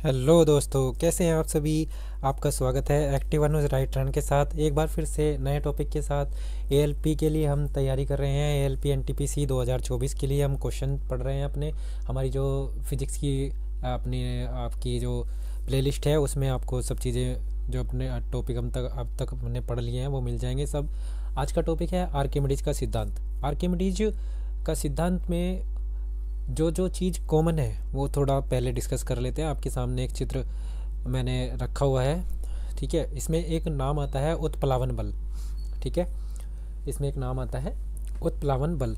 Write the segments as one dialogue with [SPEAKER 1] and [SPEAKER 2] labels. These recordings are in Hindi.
[SPEAKER 1] हेलो दोस्तों, कैसे हैं आप सभी। आपका स्वागत है एक्टिव अनुज राइट रन के साथ एक बार फिर से नए टॉपिक के साथ। एएलपी के लिए हम तैयारी कर रहे हैं। एएलपी एनटीपीसी 2024 के लिए हम क्वेश्चन पढ़ रहे हैं अपने। हमारी जो फिज़िक्स की अपनी आपकी जो प्लेलिस्ट है उसमें आपको सब चीज़ें जो अपने टॉपिक हम तक अब तक हमने पढ़ लिए हैं वो मिल जाएंगे सब। आज का टॉपिक है आर्किमिडीज का सिद्धांत। आर्किमिडीज का सिद्धांत में जो जो चीज़ कॉमन है वो थोड़ा पहले डिस्कस कर लेते हैं। आपके सामने एक चित्र मैंने रखा हुआ है, ठीक है। इसमें एक नाम आता है उत्प्लावन बल, ठीक है। इसमें एक नाम आता है उत्प्लावन बल।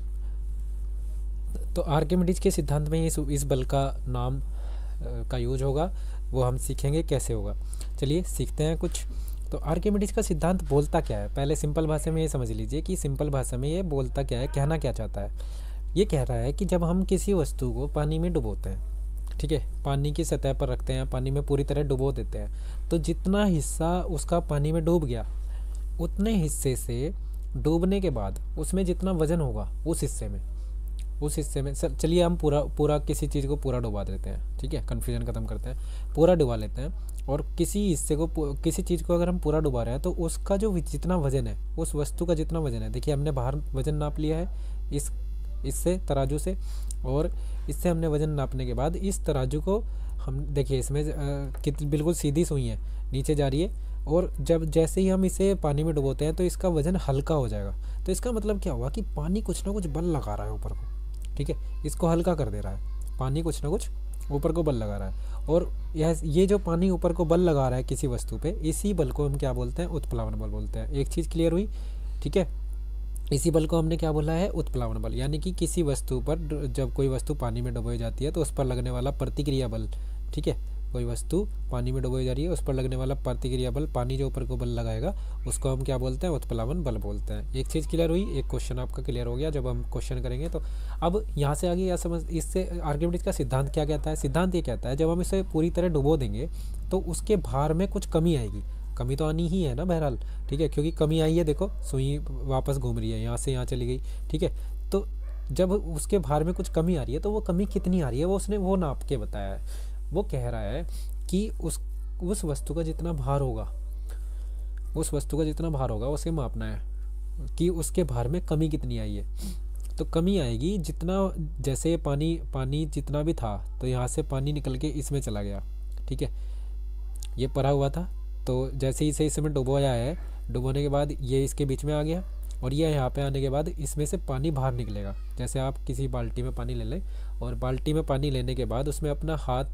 [SPEAKER 1] तो आर्किमिडीज के सिद्धांत में इस बल का नाम का यूज होगा, वो हम सीखेंगे कैसे होगा। चलिए सीखते हैं कुछ। तो आर्किमिडीज का सिद्धांत बोलता क्या है, पहले सिंपल भाषा में ये समझ लीजिए कि सिंपल भाषा में ये बोलता क्या है, कहना क्या चाहता है। ये कह रहा है कि जब हम किसी वस्तु को पानी में डुबोते हैं, ठीक है, पानी की सतह पर रखते हैं, पानी में पूरी तरह डुबो देते हैं, तो जितना हिस्सा उसका पानी में डूब गया उतने हिस्से से डूबने के बाद उसमें जितना वजन होगा उस हिस्से में चलिए हम पूरा पूरा किसी चीज़ को पूरा डुबा देते हैं, ठीक है, कन्फ्यूजन ख़त्म करते हैं, पूरा डुबा लेते हैं। और किसी हिस्से को किसी चीज़ को अगर हम पूरा डुबा रहे हैं तो उसका जो जितना वजन है, उस वस्तु का जितना वजन है, देखिए हमने बाहर वजन नाप लिया है इससे तराजू से, और इससे हमने वज़न नापने के बाद इस तराजू को हम देखिए इसमें बिल्कुल सीधी सुई है, नीचे जा रही है, और जब जैसे ही हम इसे पानी में डुबोते हैं तो इसका वज़न हल्का हो जाएगा। तो इसका मतलब क्या हुआ कि पानी कुछ ना कुछ बल लगा रहा है ऊपर को, ठीक है, इसको हल्का कर दे रहा है। पानी कुछ ना कुछ ऊपर को बल लगा रहा है, और ये जो पानी ऊपर को बल लगा रहा है किसी वस्तु पे, इसी बल को हम क्या बोलते हैं, उत्प्लावन बल बोलते हैं। एक चीज़ क्लियर हुई, ठीक है। इसी बल को हमने क्या बोला है, उत्प्लावन बल, यानी कि किसी वस्तु पर जब कोई वस्तु पानी में डुबोई जाती है तो उस पर लगने वाला प्रतिक्रिया बल, ठीक है, कोई वस्तु पानी में डुबोई जा रही है उस पर लगने वाला प्रतिक्रिया बल, पानी जो ऊपर को बल लगाएगा उसको हम क्या बोलते हैं, उत्प्लावन बल बोलते हैं। एक चीज़ क्लियर हुई, एक क्वेश्चन आपका क्लियर हो गया जब हम क्वेश्चन करेंगे। तो अब यहाँ से आगे या समझ, इससे आर्किमिडीज का सिद्धांत क्या कहता है। सिद्धांत ये कहता है जब हम इसे पूरी तरह डुबो देंगे तो उसके भार में कुछ कमी आएगी। कमी तो आनी ही है ना बहरहाल, ठीक है, क्योंकि कमी आई है, देखो सुई वापस घूम रही है, यहाँ से यहाँ चली गई, ठीक है। तो जब उसके भार में कुछ कमी आ रही है तो वो कमी कितनी आ रही है वो नाप के बताया है। वो कह रहा है कि उस वस्तु का जितना भार होगा, उसे मापना है कि उसके भार में कमी कितनी आई है। तो कमी आएगी जितना, जैसे पानी जितना भी था तो यहाँ से पानी निकल के इसमें चला गया, ठीक है, ये भरा हुआ था, तो जैसे ही इसे इसमें डुबोया है, डुबोने के बाद ये इसके बीच में आ गया, और ये यहाँ पे आने के बाद इसमें से पानी बाहर निकलेगा। जैसे आप किसी बाल्टी में पानी ले लें, और बाल्टी में पानी लेने के बाद उसमें अपना हाथ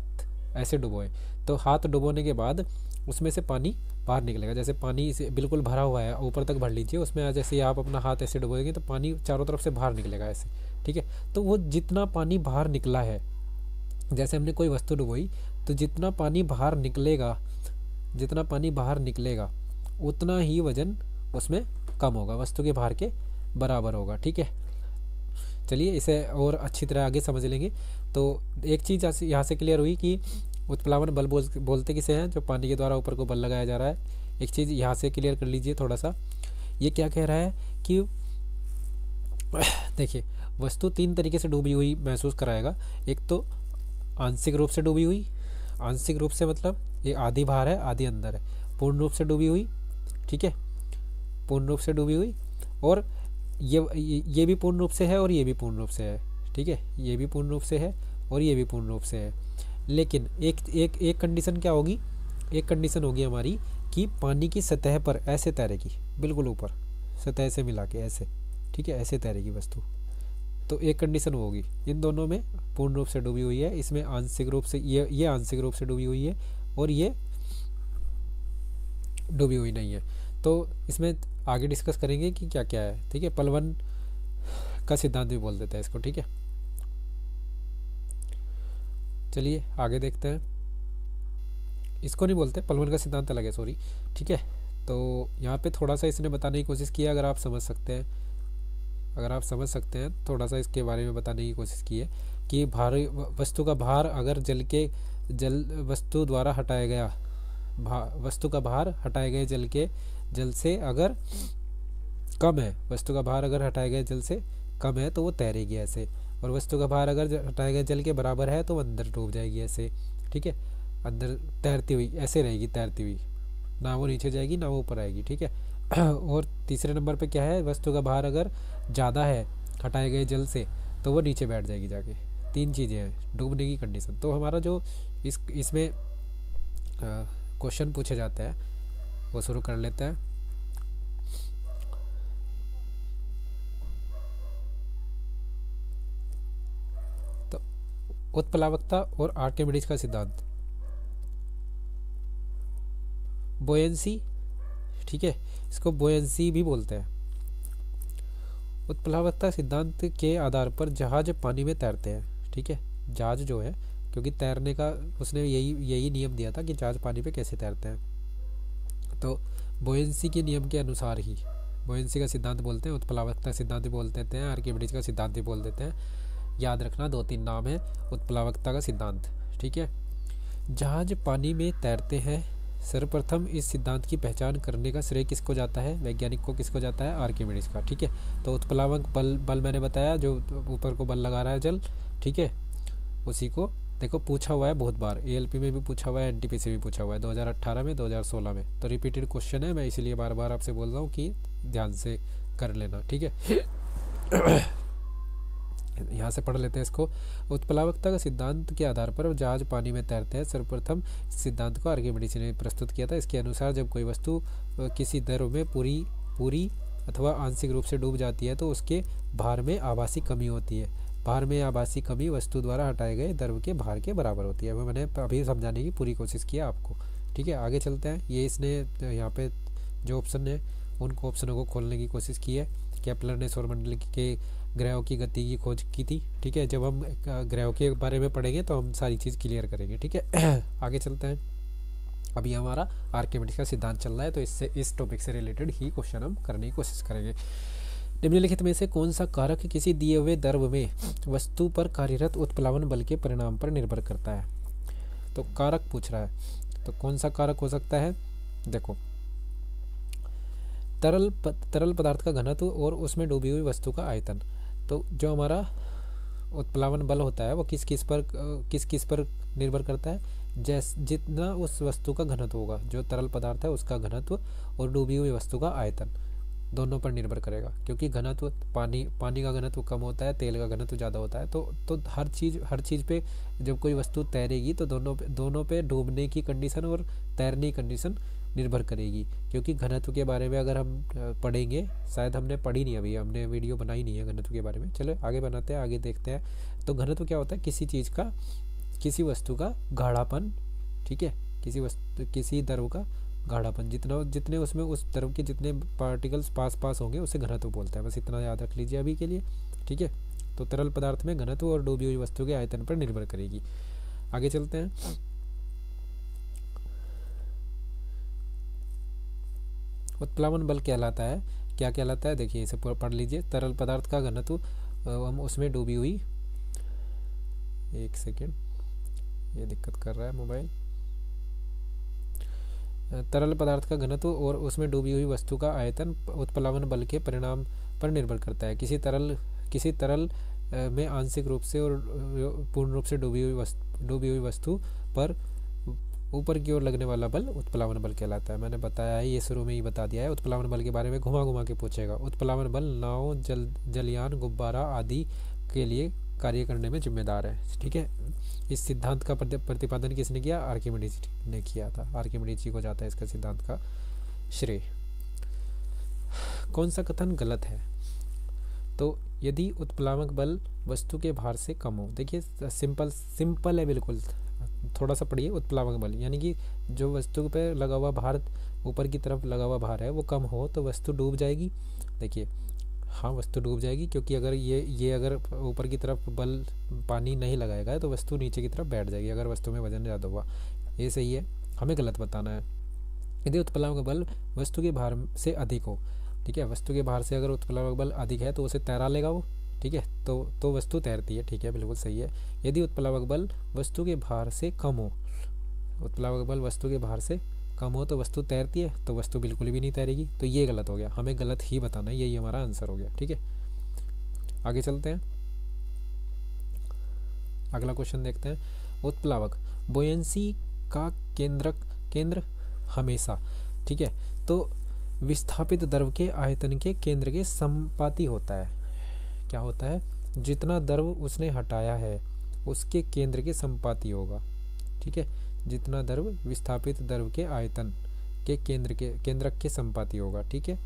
[SPEAKER 1] ऐसे डुबोएं, तो हाथ डुबोने के बाद उसमें से पानी बाहर निकलेगा। जैसे पानी इसे बिल्कुल भरा हुआ है, ऊपर तक भर लीजिए, उसमें जैसे ही आप अपना हाथ ऐसे डुबोएंगे तो पानी चारों तरफ से बाहर निकलेगा ऐसे, ठीक है। तो वो जितना पानी बाहर निकला है, जैसे हमने कोई वस्तु डुबोई, तो जितना पानी बाहर निकलेगा उतना ही वजन उसमें कम होगा, वस्तु के भार के बराबर होगा, ठीक है। चलिए इसे और अच्छी तरह आगे समझ लेंगे। तो एक चीज़ यहाँ से क्लियर हुई कि उत्प्लावन बल बोलते किसे हैं, जो पानी के द्वारा ऊपर को बल लगाया जा रहा है। एक चीज़ यहाँ से क्लियर कर लीजिए थोड़ा सा, ये क्या कह रहा है कि देखिए वस्तु तीन तरीके से डूबी हुई महसूस कराएगा। एक तो आंशिक रूप से डूबी हुई, आंशिक रूप से मतलब ये आधी बाहर है आधी अंदर है, पूर्ण रूप से डूबी हुई, ठीक है, पूर्ण रूप से डूबी हुई, और ये भी पूर्ण रूप से है और ये भी पूर्ण रूप से है, ठीक है, ये भी पूर्ण रूप से है और ये भी पूर्ण रूप से है। लेकिन एक कंडीशन क्या होगी, एक कंडीशन होगी हमारी कि पानी की सतह पर ऐसे तैरेगी, बिल्कुल ऊपर सतह से मिला के ऐसे, ठीक है, ऐसे तैरेगी वस्तु। तो एक कंडीशन होगी, इन दोनों में पूर्ण रूप से डूबी हुई है, इसमें आंशिक रूप से ये आंशिक रूप से डूबी हुई है और ये डूबी हुई नहीं है। तो इसमें आगे डिस्कस करेंगे कि क्या क्या है, ठीक है। पलवन का सिद्धांत भी बोल देता है इसको, ठीक है। चलिए आगे देखते हैं, इसको नहीं बोलते, पलवन का सिद्धांत अलग है, सॉरी, ठीक है। तो यहाँ पे थोड़ा सा इसने बताने की कोशिश की है, अगर आप समझ सकते हैं थोड़ा सा इसके बारे में बताने की कोशिश की है कि वस्तु का भार अगर वस्तु द्वारा हटाया गया वस्तु का भार हटाए गए जल से अगर कम है, वस्तु का भार अगर हटाए गए जल से कम है तो वो तैरेगी ऐसे, और वस्तु का भार अगर हटाए गए जल के बराबर है तो वो अंदर डूब जाएगी ऐसे, ठीक है। अंदर तैरती हुई ऐसे रहेगी, तैरती हुई, ना वो नीचे जाएगी ना वो ऊपर आएगी, ठीक है। और तीसरे नंबर पे क्या है, वस्तु का भार अगर ज़्यादा है हटाए गए जल से तो वो नीचे बैठ जाएगी जाके। तीन चीज़ें हैं डूबने की कंडीशन। तो हमारा जो इसमें क्वेश्चन पूछे जाते हैं वो शुरू कर लेते हैं। तो उत्प्लावकता और आर्किमिडीज का सिद्धांत, बोयंसी, ठीक है, इसको बोयंसी भी बोलते हैं। उत्प्लावकता सिद्धांत के आधार पर जहाज पानी में तैरते हैं, ठीक है। जहाज जो है, क्योंकि तैरने का उसने यही नियम दिया था कि जहाज पानी पे कैसे तैरते हैं, तो बोयंसी के नियम के अनुसार ही बोयंसी का सिद्धांत बोलते हैं, उत्प्लावकता सिद्धांत भी बोल देते हैं, आर्किमिडीज का सिद्धांत भी बोल देते हैं। याद रखना 2-3 नाम है उत्प्लावकता का सिद्धांत, ठीक है। जहाज पानी में तैरते हैं, सर्वप्रथम इस सिद्धांत की पहचान करने का श्रेय किसको जाता है, वैज्ञानिक को किसको जाता है, आर्किमिडीज का, ठीक है। तो उत्प्लावक बल मैंने बताया, जो ऊपर को बल लगा रहा है जल, ठीक है, उसी को देखो पूछा हुआ है बहुत बार, एएलपी में भी पूछा हुआ है, एनटीपीसी में पूछा हुआ है 2018 में, 2016 में, तो रिपीटेड क्वेश्चन है, मैं इसीलिए बार बार आपसे बोल रहा हूँ कि ध्यान से कर लेना, ठीक है। यहाँ से पढ़ लेते हैं इसको। उत्प्लावकता का सिद्धांत के आधार पर जहाज पानी में तैरते हैं, सर्वप्रथम सिद्धांत को आर्किमिडीज ने प्रस्तुत किया था। इसके अनुसार जब कोई वस्तु किसी द्रव में पूरी अथवा आंशिक रूप से डूब जाती है तो उसके भार में आभासी कमी होती है। भार में आभासी कमी वस्तु द्वारा हटाए गए द्रव के भार के बराबर होती है। वो मैंने अभी समझाने की पूरी कोशिश किया आपको, ठीक है। आगे चलते हैं। ये इसने यहाँ पे जो ऑप्शन है उनको ऑप्शनों को खोलने की कोशिश की है। केपलर ने सौरमंडल के ग्रहों की गति की खोज की थी, ठीक है। जब हम ग्रहों के बारे में पढ़ेंगे तो हम सारी चीज़ क्लियर करेंगे, ठीक है। आगे चलते हैं। अभी हमारा आर्किमिडीज का सिद्धांत चल रहा है, तो इससे इस टॉपिक से रिलेटेड ही क्वेश्चन हम करने की कोशिश करेंगे। निम्नलिखित में से कौन सा कारक किसी दिए हुए द्रव में वस्तु पर कार्यरत उत्प्लावन बल के परिणाम पर निर्भर करता है? तो कारक पूछ रहा है, तो कौन सा कारक हो सकता है? देखो, तरल पदार्थ का घनत्व और उसमें डूबी हुई वस्तु का आयतन। तो जो हमारा उत्प्लावन बल होता है वो किस किस पर निर्भर करता है? जितना उस वस्तु का घनत्व होगा, जो तरल पदार्थ है उसका घनत्व और डूबी हुई वस्तु का आयतन, दोनों पर निर्भर करेगा। क्योंकि घनत्व पानी का घनत्व कम होता है, तेल का घनत्व ज़्यादा होता है, तो हर चीज़ पे जब कोई वस्तु तैरेगी तो दोनों पे डूबने की कंडीशन और तैरने की कंडीशन निर्भर करेगी। क्योंकि घनत्व के बारे में अगर हम पढ़ेंगे, शायद हमने पढ़ी नहीं, अभी हमने वीडियो बनाई नहीं है घनत्व के बारे में। चलो आगे बनाते हैं, आगे देखते हैं। तो घनत्व क्या होता है? किसी वस्तु का गाढ़ापन, ठीक है, किसी द्रव का गाढ़ापन, जितने उसमें उस द्रव के जितने पार्टिकल्स पास होंगे उसे घनत्व बोलते हैं। बस इतना याद रख लीजिए अभी के लिए, ठीक है। तो तरल पदार्थ में घनत्व और डूबी हुई वस्तु के आयतन पर निर्भर करेगी। आगे चलते हैं। उत्प्लावन बल कहलाता है, क्या कहलाता है? देखिए इसे पूरा पढ़ लीजिए। तरल पदार्थ का घनत्व हम उसमें डूबी हुई, एक सेकेंड, ये दिक्कत कर रहा है मोबाइल। तरल पदार्थ का घनत्व और उसमें डूबी हुई वस्तु का आयतन उत्प्लावन बल के परिणाम पर निर्भर करता है। किसी तरल में आंशिक रूप से और पूर्ण रूप से डूबी हुई वस्तु पर ऊपर की ओर लगने वाला बल उत्प्लावन बल कहलाता है। मैंने बताया है, ये शुरू में ही बता दिया है। उत्प्लावन बल के बारे में घुमा के पूछेगा। उत्प्लावन बल नाव, जलयान, गुब्बारा आदि के लिए कार्य करने में जिम्मेदार है, ठीक है। इस सिद्धांत का प्रतिपादन किसने किया? आर्किमिडीज ने किया था। आर्किमिडीज जी को जाता है इसका सिद्धांत का श्रेय। कौन सा कथन गलत है? तो यदि उत्प्लावक बल वस्तु के भार से कम हो, देखिए सिंपल है बिल्कुल, थोड़ा सा पढ़िए। उत्प्लावक बल यानी कि जो वस्तु पे लगा हुआ भार, ऊपर की तरफ लगा हुआ भार है, वो कम हो तो वस्तु डूब जाएगी। देखिए, हाँ वस्तु डूब जाएगी, क्योंकि अगर ये अगर ऊपर की तरफ बल पानी नहीं लगाएगा तो वस्तु नीचे की तरफ बैठ जाएगी, अगर वस्तु में वजन ज़्यादा हुआ। ये सही है, हमें गलत बताना है। यदि उत्प्लावक बल वस्तु के भार से अधिक हो, ठीक है, वस्तु के भार से अगर उत्प्लावक बल अधिक है तो उसे तैरा लेगा वो, ठीक है, तो वस्तु तैरती है, ठीक है, बिल्कुल सही है। यदि उत्प्लावक बल वस्तु के भार से कम हो, उत्प्लावक बल वस्तु के भार से कम हो तो वस्तु तैरती है, तो वस्तु बिल्कुल भी नहीं तैरेगी। तो ये गलत हो गया, हमें गलत ही बताना है, यही हमारा आंसर हो गया, ठीक है। आगे चलते हैं, अगला क्वेश्चन देखते हैं। उत्प्लावक बोयंसी का केंद्र हमेशा, ठीक है। तो विस्थापित द्रव के आयतन के केंद्र के समानुपाती होता है। क्या होता है? जितना द्रव उसने हटाया है उसके केंद्र के समानुपाती होगा, ठीक है। जितना द्रव विस्थापित द्रव के आयतन के केंद्रक के समानुपाती होगा, ठीक है।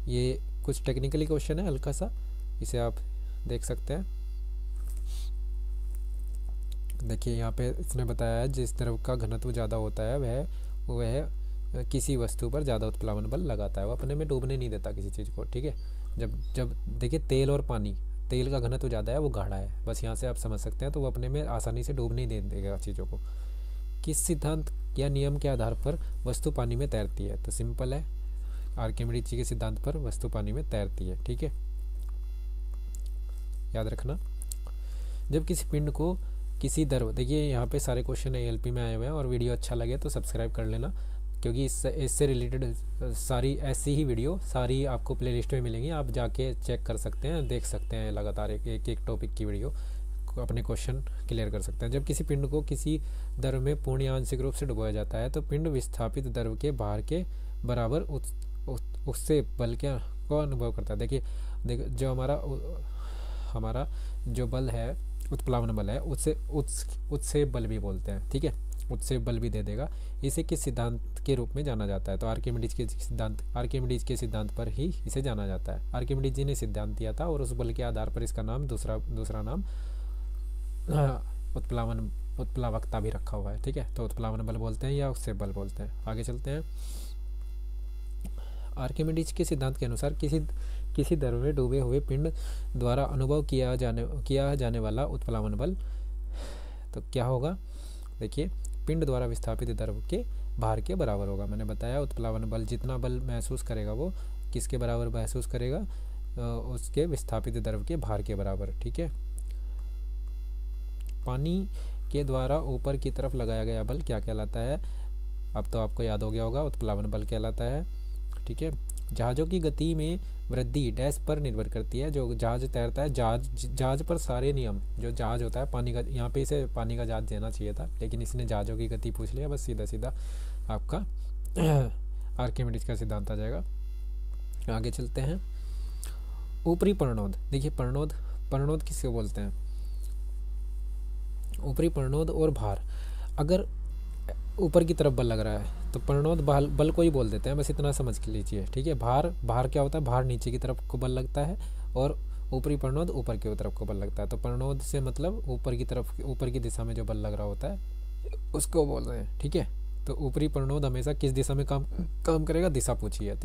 [SPEAKER 1] ये कुछ टेक्निकली क्वेश्चन है हल्का सा, इसे आप देख सकते हैं। देखिए यहाँ पे इसने बताया है जिस द्रव का घनत्व ज़्यादा होता है वह किसी वस्तु पर ज़्यादा उत्प्लावन बल लगाता है, वो अपने में डूबने नहीं देता किसी चीज़ को, ठीक है। जब देखिए तेल और पानी, तेल का घनत्व ज़्यादा है, वो गाढ़ा है, बस यहाँ से आप समझ सकते हैं, तो वो अपने में आसानी से डूबने नहीं देगा चीज़ों को। किस सिद्धांत या नियम के आधार पर वस्तु पानी में तैरती है? तो सिंपल है, आर्किमिडीज के सिद्धांत पर वस्तु पानी में तैरती है, ठीक है, याद रखना। जब किसी पिंड को किसी द्रव, देखिए यहाँ पे सारे क्वेश्चन ALP में आए हुए हैं, और वीडियो अच्छा लगे तो सब्सक्राइब कर लेना, क्योंकि इससे रिलेटेड सारी ऐसी ही वीडियो सारी आपको प्लेलिस्ट में मिलेंगी, आप जाके चेक कर सकते हैं, देख सकते हैं, लगातार एक टॉपिक की वीडियो अपने क्वेश्चन क्लियर कर सकते हैं। जब किसी पिंड को किसी द्रव में पूर्ण या आंशिक रूप से डुबोया जाता है तो पिंड विस्थापित द्रव के भार के बराबर उससे बल को अनुभव करता है। देखिए जो हमारा जो बल है, उत्प्लावन बल है, उससे बल भी बोलते हैं, ठीक है, उससे बल भी दे देगा। इसे किस सिद्धांत के रूप में जाना जाता है? तो आर्किमिडीज के सिद्धांत पर ही इसे जाना जाता है। आर्किमिडीज जी ने सिद्धांत दिया था, और उस बल के आधार पर इसका नाम दूसरा नाम उत्प्लावकता भी रखा हुआ है, ठीक है। तो उत्प्लावन बल बोलते हैं या उससे बल बोलते हैं। आगे चलते हैं। आर्किमिडीज के सिद्धांत के अनुसार किसी द्रव में डूबे हुए पिंड द्वारा अनुभव किया जाने वाला उत्प्लावन बल तो क्या होगा? देखिए, पिंड द्वारा विस्थापित द्रव के भार के बराबर होगा। मैंने बताया उत्प्लावन बल जितना बल महसूस करेगा वो किसके बराबर महसूस करेगा? उसके विस्थापित द्रव के भार के बराबर, ठीक है। पानी के द्वारा ऊपर की तरफ लगाया गया बल क्या कहलाता है? अब तो आपको याद हो गया होगा, उत्प्लावन बल कहलाता है, ठीक है। जहाज़ों की गति में वृद्धि डैश पर निर्भर करती है। जो जहाज तैरता है, जहाज पर सारे नियम, जो जहाज होता है पानी का, यहाँ पे इसे पानी का जहाज देना चाहिए था, लेकिन इसने जहाज़ों की गति पूछ लिया, बस सीधा सीधा आपका आर्किमिडीज का सिद्धांत आ जाएगा। आगे चलते हैं। ऊपरी प्रणोद, देखिए प्रणोद किसके बोलते हैं? ऊपरी प्रणोद और भार। अगर ऊपर की तरफ बल लग रहा है तो प्रणोद बल को ही बोल देते हैं, बस इतना समझ के लीजिए, ठीक है। भार क्या होता है? भार नीचे की तरफ को बल लगता है, और ऊपरी प्रणोद ऊपर की तरफ को बल लगता है। तो प्रणोद से मतलब ऊपर की तरफ, ऊपर की दिशा में जो बल लग रहा होता है उसको बोल रहे हैं, ठीक है। तो ऊपरी प्रणोद हमेशा किस दिशा में काम करेगा? दिशा पूछी है,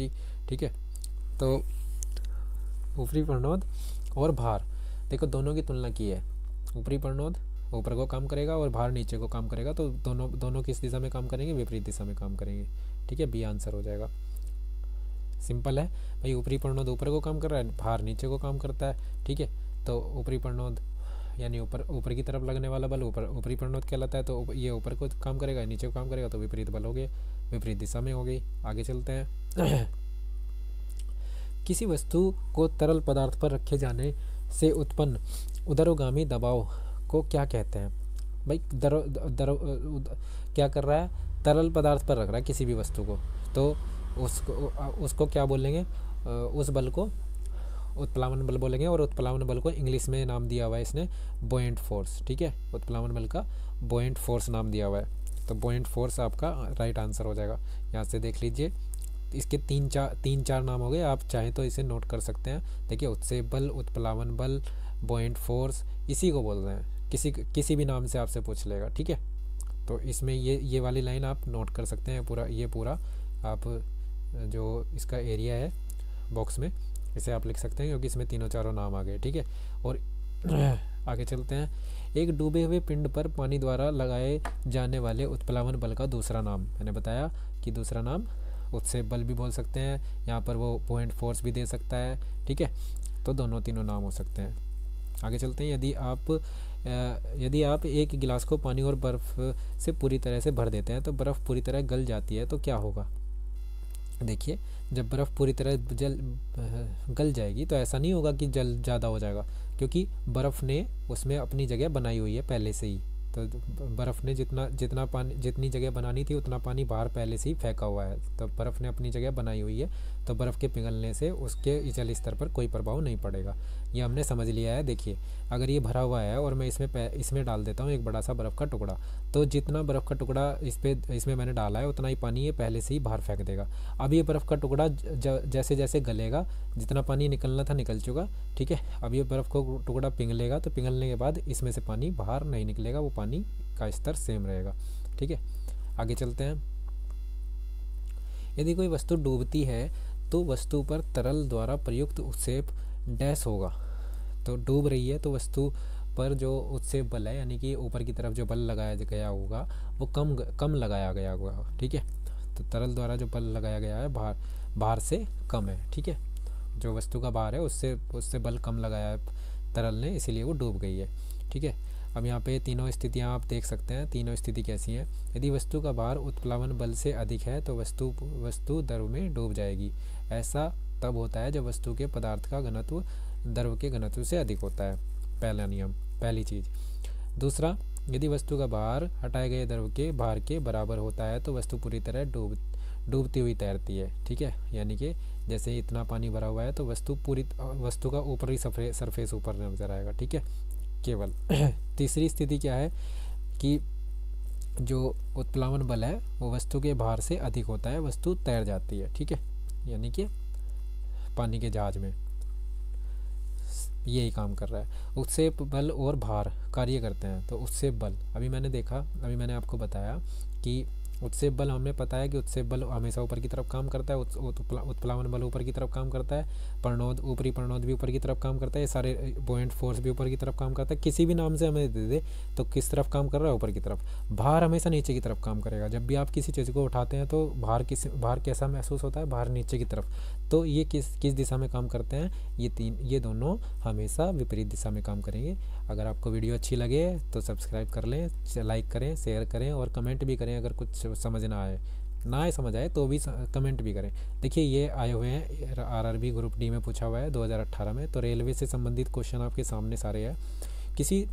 [SPEAKER 1] ठीक है। तो ऊपरी प्रणोद और भार, देखो दोनों की तुलना की है। ऊपरी प्रणोद ऊपर को काम करेगा और भार नीचे को काम करेगा, तो दोनों किस दिशा में काम करेंगे? विपरीत दिशा में काम करेंगे, ठीक है। बी आंसर हो जाएगा। सिंपल है भाई, ऊपरी प्रणोद ऊपर को काम कर रहा है, भार नीचे को काम करता है, ठीक है। तो ऊपरी प्रणोद यानी ऊपर की तरफ लगने वाला बल ऊपरी प्रणोद कहलाता है। तो ये ऊपर को काम करेगा, नीचे को काम करेगा, तो विपरीत बल हो गए, विपरीत दिशा में हो गई। आगे चलते हैं। किसी वस्तु को तरल पदार्थ पर रखे जाने से उत्पन्न उदरगामी दबाव को क्या कहते हैं? भाई क्या कर रहा है? तरल पदार्थ पर रख रहा है किसी भी वस्तु को, तो उसको क्या बोलेंगे? उस बल को उत्प्लावन बल बोलेंगे, और उत्प्लावन बल को इंग्लिश में नाम दिया हुआ है इसने बुओयंट फोर्स, ठीक है। उत्प्लावन बल का बुओयंट फोर्स नाम दिया हुआ है, तो बुओयंट फोर्स आपका राइट आंसर हो जाएगा। यहाँ से देख लीजिए, इसके तीन चार नाम हो गए, आप चाहें तो इसे नोट कर सकते हैं। देखिए, उत्सेप बल, उत्प्लावन बल, बुओयंट फोर्स, इसी को बोल रहे हैं। किसी भी नाम से आपसे पूछ लेगा, ठीक है। तो इसमें ये वाली लाइन आप नोट कर सकते हैं। पूरा आप जो इसका एरिया है बॉक्स में, इसे आप लिख सकते हैं, क्योंकि इसमें तीनों चारों नाम आ गए, ठीक है। और आगे चलते हैं। एक डूबे हुए पिंड पर पानी द्वारा लगाए जाने वाले उत्प्लावन बल का दूसरा नाम, मैंने बताया कि दूसरा नाम उत्सेप बल भी बोल सकते हैं, यहाँ पर वो बुओयंट फोर्स भी दे सकता है, ठीक है। तो तीनों नाम हो सकते हैं। आगे चलते हैं। यदि आप एक गिलास को पानी और बर्फ़ से पूरी तरह से भर देते हैं तो बर्फ़ पूरी तरह गल जाती है, तो क्या होगा? देखिए, जब बर्फ़ पूरी तरह गल जाएगी तो ऐसा नहीं होगा कि जल ज़्यादा हो जाएगा, क्योंकि बर्फ़ ने उसमें अपनी जगह बनाई हुई है पहले से ही, तो बर्फ़ ने जितना पानी जितनी जगह बनानी थी उतना पानी बाहर पहले से ही फेंका हुआ है, तो बर्फ़ ने अपनी जगह बनाई हुई है, तो बर्फ़ के पिघलने से उसके जल स्तर पर कोई प्रभाव नहीं पड़ेगा। ये हमने समझ लिया है। देखिए अगर ये भरा हुआ है और मैं इसमें डाल देता हूँ एक बड़ा सा बर्फ़ का टुकड़ा, तो जितना बर्फ़ का टुकड़ा इसमें मैंने डाला है उतना ही पानी ये पहले से ही बाहर फेंक देगा। अब ये बर्फ़ का टुकड़ा जैसे जैसे गलेगा, जितना पानी निकलना था निकल चुका, ठीक है। अब ये बर्फ़ का टुकड़ा पिघलेगा, तो पिघलने के बाद इसमें से पानी बाहर नहीं निकलेगा, वो पानी का स्तर सेम रहेगा, ठीक है। आगे चलते हैं। यदि कोई वस्तु डूबती है तो वस्तु पर तरल द्वारा प्रयुक्त उत्सेप डैश होगा। तो डूब रही है तो वस्तु पर जो उत्सेप बल है, यानी कि ऊपर की तरफ जो बल लगाया गया होगा वो कम लगाया गया होगा, ठीक है। तो तरल द्वारा जो बल लगाया गया है बाहर से कम है, ठीक है। जो वस्तु का भार है उससे बल कम लगाया है तरल ने, इसीलिए वो डूब गई है, ठीक है। अब यहाँ पे तीनों स्थितियाँ आप देख सकते हैं। तीनों स्थिति कैसी हैं? यदि वस्तु का भार उत्प्लावन बल से अधिक है तो वस्तु द्रव में डूब जाएगी। ऐसा तब होता है जब वस्तु के पदार्थ का घनत्व द्रव के घनत्व से अधिक होता है। पहला नियम, पहली चीज़। दूसरा, यदि वस्तु का भार हटाए गए द्रव के भार के बराबर होता है तो वस्तु पूरी तरह डूबती हुई तैरती है, ठीक है। यानी कि जैसे इतना पानी भरा हुआ है तो वस्तु का ऊपरी सरफेस ऊपर नजर आएगा, ठीक है, केवल। तीसरी स्थिति क्या है कि जो उत्प्लावन बल है वो वस्तु के भार से अधिक होता है, वस्तु तैर जाती है, ठीक है। यानी कि पानी के जहाज में यही काम कर रहा है। उत्सेप बल और भार कार्य करते हैं। तो उत्सेप बल अभी मैंने आपको बताया कि उत्सेप बल हमें पता है कि उत्सेप बल हमेशा ऊपर की तरफ काम करता है, उत्प्लावन बल ऊपर की तरफ काम करता है, ऊपरी प्रणोद भी ऊपर की तरफ काम करता है, ये सारे बॉयंट फोर्स भी ऊपर की तरफ काम करता है। किसी भी नाम से हमें दे दे तो किस तरफ काम कर रहा है? ऊपर की तरफ। भार हमेशा नीचे की तरफ काम करेगा। जब भी आप किसी चीज़ को उठाते हैं तो भार कैसा महसूस होता है? भार नीचे की तरफ। तो ये किस दिशा में काम करते हैं? ये दोनों हमेशा विपरीत दिशा में काम करेंगे। अगर आपको वीडियो अच्छी लगे तो सब्सक्राइब कर लें, लाइक करें, शेयर करें और कमेंट भी करें। अगर कुछ समझ ना आए समझ आए तो भी कमेंट भी करें। देखिए ये आए हुए हैं RRB ग्रुप डी में पूछा हुआ है 2018 में। तो रेलवे से संबंधित क्वेश्चन आपके सामने सारे हैं। किसी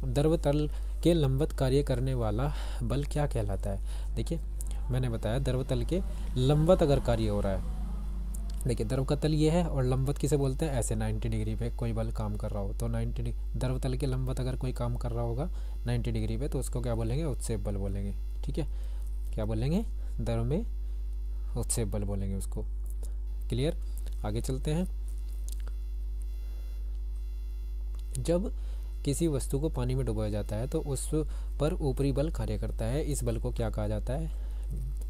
[SPEAKER 1] द्रव तल के लंबवत कार्य करने वाला बल क्या कहलाता है? देखिए मैंने बताया द्रव तल के लंबवत अगर कार्य हो रहा है, देखिए द्रव का तल ये है और लंबवत किसे बोलते हैं? ऐसे 90 डिग्री पे कोई बल काम कर रहा हो तो 90 द्रव तल के लंबवत अगर कोई काम कर रहा होगा 90 डिग्री पे तो उसको क्या बोलेंगे? उत्सेप बल बोलेंगे, ठीक है। क्या बोलेंगे? द्रव में उत्सेप बल बोलेंगे उसको। क्लियर? आगे चलते हैं। जब किसी वस्तु को पानी में डुबाया जाता है तो उस पर ऊपरी बल कार्य करता है। इस बल को क्या कहा जाता है?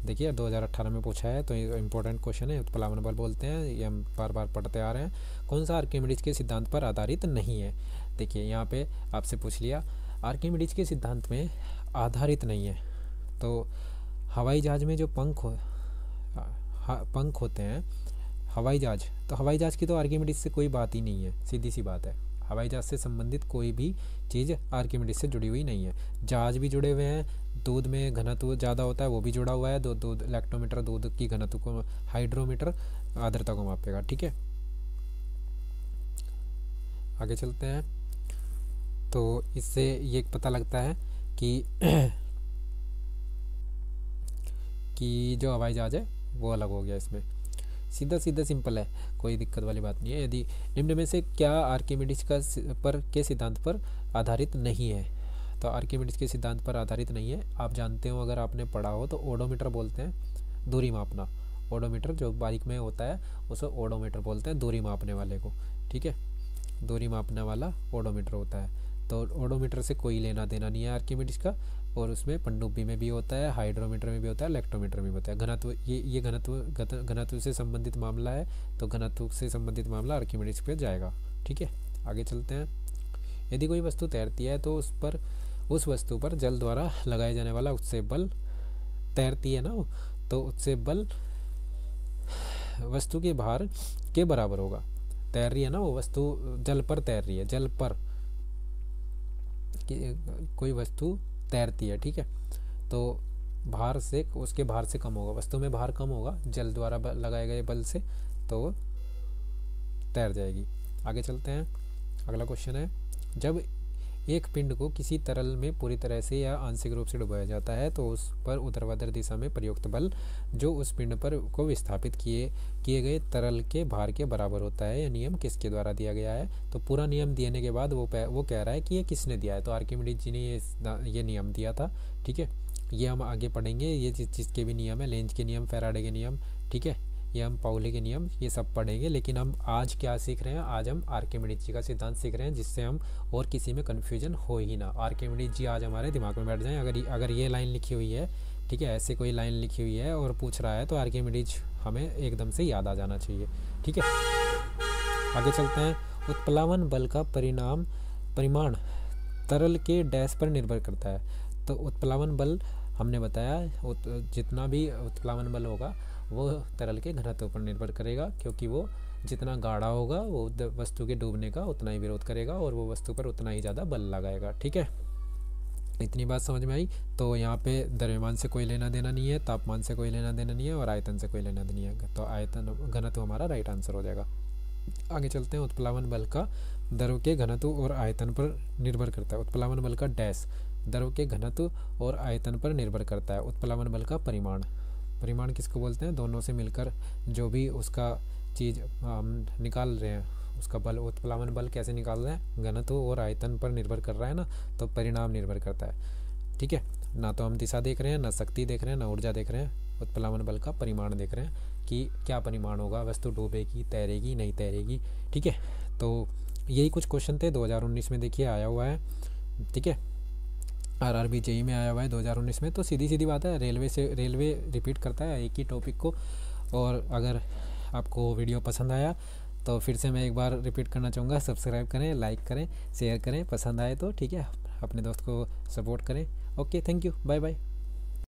[SPEAKER 1] देखिए 2018 में पूछा है तो ये इंपॉर्टेंट क्वेश्चन है। उत्प्लावन बल बोलते हैं, ये हम बार बार पढ़ते आ रहे हैं। कौन सा आर्किमिडीज के सिद्धांत पर आधारित नहीं है? देखिए यहाँ पे आपसे पूछ लिया आर्किमिडीज के सिद्धांत में आधारित नहीं है। तो हवाई जहाज में जो पंख होते हैं हवाई जहाज की तो आर्किमिडीज से कोई बात ही नहीं है, सीधी सी बात है। हवाई जहाज से संबंधित कोई भी चीज़ आर्किमिडीज से जुड़ी हुई नहीं है। जहाज भी जुड़े हुए हैं, दूध में घनत्व ज़्यादा होता है वो भी जुड़ा हुआ है। दूध लैक्टोमीटर दूध की घनत्व को, हाइड्रोमीटर आर्द्रता को मापेगा, ठीक है। आगे चलते हैं। तो इससे ये पता लगता है कि जो हवाई जहाज है वो अलग हो गया। इसमें सीधा सिंपल है, कोई दिक्कत वाली बात नहीं है। यदि निम्न में से क्या आर्किमिडीज के सिद्धांत पर आधारित नहीं है? तो आर्किमिडीज के सिद्धांत पर आधारित नहीं है। आप जानते हो, अगर आपने पढ़ा हो तो ओडोमीटर बोलते हैं दूरी मापना। ओडोमीटर जो बाइक में होता है उसे ओडोमीटर बोलते हैं, दूरी मापने वाले को, ठीक है। दूरी मापने वाला ओडोमीटर होता है। तो ओडोमीटर से कोई लेना देना नहीं है आर्किमिडीज का। और उसमें पनडुब्बी में भी होता है, हाइड्रोमीटर में भी होता है, इलेक्ट्रोमीटर में भी होता है। घनत्व ये घनत्व से संबंधित मामला है, तो घनत्व से संबंधित मामला आर्किमिडीज पे जाएगा, ठीक है। आगे चलते हैं। यदि कोई वस्तु तैरती है तो उस वस्तु पर जल द्वारा लगाए जाने वाला उत्सेप बल, तैरती है ना, तो उत्सेप बल वस्तु के भार के बराबर होगा। तैर रही है ना वो वस्तु, जल पर तैर रही है, जल पर कोई वस्तु तैरती है, ठीक है। तो उसके भार से कम होगा, वस्तु में भार कम होगा जल द्वारा लगाए गए बल से, तो तैर जाएगी। आगे चलते हैं। अगला क्वेश्चन है, जब एक पिंड को किसी तरल में पूरी तरह से या आंशिक रूप से डुबाया जाता है तो उस पर ऊर्ध्वाधर दिशा में प्रयुक्त बल जो उस पिंड पर को विस्थापित किए गए तरल के भार के बराबर होता है। यह नियम किसके द्वारा दिया गया है? तो पूरा नियम देने के बाद वो कह रहा है कि ये किसने दिया है, तो आर्किमिडीज जी ने ये नियम दिया था। ठीक है, ये हम आगे पढ़ेंगे, ये जिस चीज़ के भी नियम है, लेंज के नियम, फैराडे के नियम, ठीक है, ये हम पाउली के नियम, ये सब पढ़ेंगे। लेकिन हम आज क्या सीख रहे हैं? आज हम आर्किमिडीज जी का सिद्धांत सीख रहे हैं, जिससे हम और किसी में कन्फ्यूजन हो ही ना। आर्किमिडीज जी आज हमारे दिमाग में बैठ जाएं। अगर ये लाइन लिखी हुई है, ठीक है, ऐसे कोई लाइन लिखी हुई है और पूछ रहा है तो आर्किमिडीज हमें एकदम से याद आ जाना चाहिए। ठीक है, आगे चलते हैं। उत्प्लावन बल का परिमाण तरल के डैश पर निर्भर करता है। तो उत्प्लावन बल हमने बताया, जितना भी उत्प्लावन बल होगा वो तरल के घनत्व पर निर्भर करेगा, क्योंकि वो जितना गाढ़ा होगा वो वस्तु के डूबने का उतना ही विरोध करेगा और वो वस्तु पर उतना ही ज़्यादा बल लगाएगा। ठीक है, इतनी बात समझ में आई। तो यहाँ पे द्रव्यमान से कोई लेना देना नहीं है, तापमान से कोई लेना देना नहीं है और आयतन से कोई लेना देना नहीं है। तो आयतन घनत्व हमारा राइट आंसर हो जाएगा। आगे चलते हैं। उत्प्लावन बल का द्रव के घनत्व और आयतन पर निर्भर करता है। उत्प्लावन बल का डैश द्रव के घनत्व और आयतन पर निर्भर करता है। उत्प्लावन बल का परिमाण किसको बोलते हैं? दोनों से मिलकर जो भी उसका चीज़ हम निकाल रहे हैं, उसका बल, उत्प्लावन बल कैसे निकाल रहे हैं? घनत्व और आयतन पर निर्भर कर रहा है ना, तो परिणाम निर्भर करता है। ठीक है, ना तो हम दिशा देख रहे हैं, ना शक्ति देख रहे हैं, ना ऊर्जा देख रहे हैं, उत्प्लावन बल का परिमाण देख रहे हैं कि क्या परिमाण होगा, वस्तु डूबेगी, तैरेगी, नहीं तैरेगी। ठीक है, तो यही कुछ क्वेश्चन थे 2019 में, देखिए आया हुआ है। ठीक है, आरआरबी जेईई में आया हुआ है 2019 में। तो सीधी सीधी बात है, रेलवे रिपीट करता है एक ही टॉपिक को। और अगर आपको वीडियो पसंद आया तो फिर से मैं एक बार रिपीट करना चाहूँगा, सब्सक्राइब करें, लाइक करें, शेयर करें, पसंद आए तो। ठीक है, अपने दोस्त को सपोर्ट करें। Okay, thank you, bye bye.